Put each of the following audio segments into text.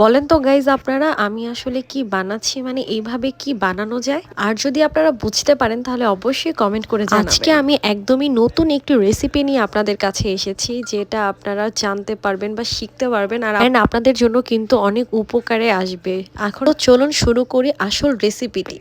বলেন তো গাইজ আপনারা আমি আসলে কি বানাচ্ছি, মানে এইভাবে কি বানানো যায়? আর যদি আপনারা বুঝতে পারেন তাহলে অবশ্যই কমেন্ট করে জানাবেন। আজকে আমি একদমই নতুন একটি রেসিপি নিয়ে আপনাদের কাছে এসেছি, যেটা আপনারা জানতে পারবেন বা শিখতে পারবেন, আর আপনাদের জন্য কিন্তু অনেক উপকারে আসবে। এখন চলুন শুরু করি আসল রেসিপিটি।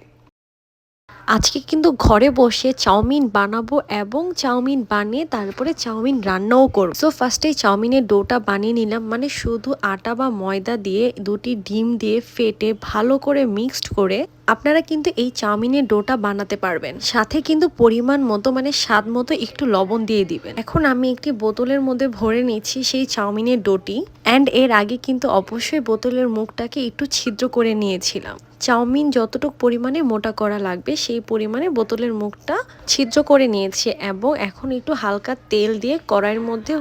আজকে কিন্তু ঘরে বসে চাউমিন বানাবো এবং চাউমিন বানিয়ে তারপরে চাউমিন রান্নাও করব। সো ফার্স্টে চাউমিনের ডোটা বানিয়ে নিলাম, মানে শুধু আটা বা ময়দা দিয়ে দুটি ডিম দিয়ে ফেটে ভালো করে মিক্সড করে আপনারা কিন্তু এই চাউমিনের ডোটা বানাতে পারবেন। সাথে কিন্তু পরিমাণ মতো মানে স্বাদ মতো একটু লবণ দিয়ে দিবেন। এখন আমি একটি বোতলের মধ্যে ভরে নিচ্ছি সেই চাউমিনের ডোটি, অ্যান্ড এর আগে কিন্তু অবশ্যই বোতলের মুখটাকে একটু ছিদ্র করে নিয়েছিলাম। চাউমিন যতটুকু পরিমাণে মোটা করা লাগবে সেই পরিমাণে বোতলের মুখটা ছিদ্র করে নিয়েছি, এবং এখন একটু হালকা তেল দিয়ে কড়াইয়ের মধ্যে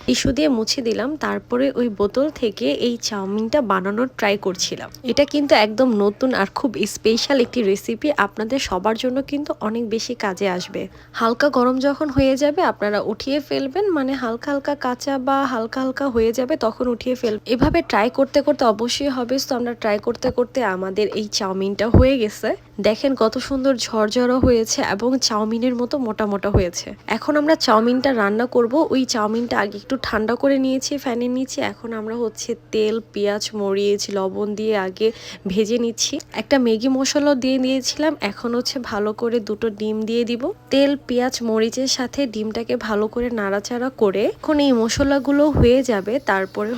টিস্যু দিয়ে মুছে দিলাম। তারপরে ওই বোতল থেকে এই চাউমিনটা বানানোর ট্রাই করছিলাম। এটা কিন্তু একদম নতুন আর খুব স্পেশাল একটি রেসিপি, আপনাদের সবার জন্য কিন্তু অনেক বেশি কাজে আসবে। হালকা গরম যখন হয়ে যাবে আপনারা উঠিয়ে ফেলবেন, মানে হালকা হালকা কাঁচা বা হালকা হালকা হয়ে যাবে তখন উঠিয়ে ফেলবেন। এভাবে ট্রাই করতে করতে অবশ্যই হবে। তো আমরা ট্রাই করতে করতে আমাদের এই চাউমিনটা হয়ে গেছে। দেখেন কত সুন্দর ঝরঝরা হয়েছে এবং চাউমিনের মতো মোটা মোটা হয়েছে। এখন আমরা চাউমিনটা রান্না করব। ওই চাউমিনটা আগে একটু ঠান্ডা করে নিয়েছি ফ্যানের নিচে। এখন আমরা তেল, পেঁয়াজ, মরিচ, লবণ দিয়ে আগে ভেজে নিচ্ছি। একটা ম্যাগি মশলা দিয়ে দিয়েছিলাম। এখন ভালো করে দুটো ডিম দিয়ে দিব। তেল, পেঁয়াজ, মরিচের সাথে ডিমটাকে ভালো করে নাড়াচাড়া করে এখন এই মশলাগুলো হয়ে যাবে। তারপরে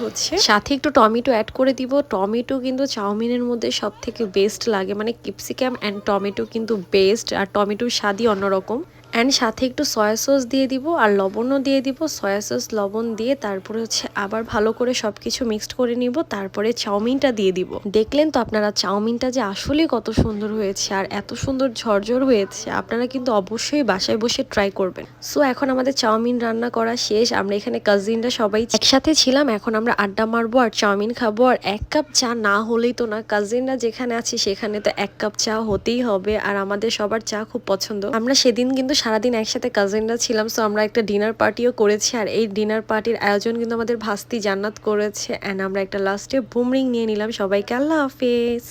সাথে একটু টমেটো অ্যাড করে দিব। টমেটো কিন্তু চাউমিনের মধ্যে সব থেকে বেস্ট লাগে, মানে ক্যাপসিকাম অ্যান্ড টমেটো কিন্তু বেস্ট, আর টমেটোর স্বাদই অন্যরকম। অ্যান্ড সাথে একটু সয়া সস দিয়ে দিব আর লবণও দিয়ে দিব। সয়া সস, লবণ দিয়ে তারপরে আবার ভালো করে সবকিছু মিক্সড করে নিব। তারপরে চাউমিনটা দিয়ে দিব। দেখলেন তো আপনারা চাউমিনটা যে আসলে কত সুন্দর হয়েছে আর এত সুন্দর ঝরঝর হয়েছে। আপনারা কিন্তু অবশ্যই বাসায় বসে ট্রাই করবেন। সো এখন আমাদের চাউমিন রান্না করা শেষ। আমরা এখানে কাজিনরা সবাই একসাথে ছিলাম। এখন আমরা আড্ডা মারবো আর চাউমিন খাবো। আর 1 কাপ চা না হলেই তো না, কাজিনরা যেখানে আছে সেখানে তো 1 কাপ চা হতেই হবে। আর আমাদের সবার চা খুব পছন্দ। আমরা সেদিন কিন্তু সারাদিন একসাথে কাজিনরা ছিলাম। সো আমরা একটা ডিনার পার্টিও করেছি, আর এই ডিনার পার্টির আয়োজন কিন্তু আমাদের ভাস্তি জান্নাত করেছে। অ্যান্ড আমরা একটা লাস্টে বুমরিং নিয়ে নিলাম। সবাইকে আল্লাহ হাফেজ।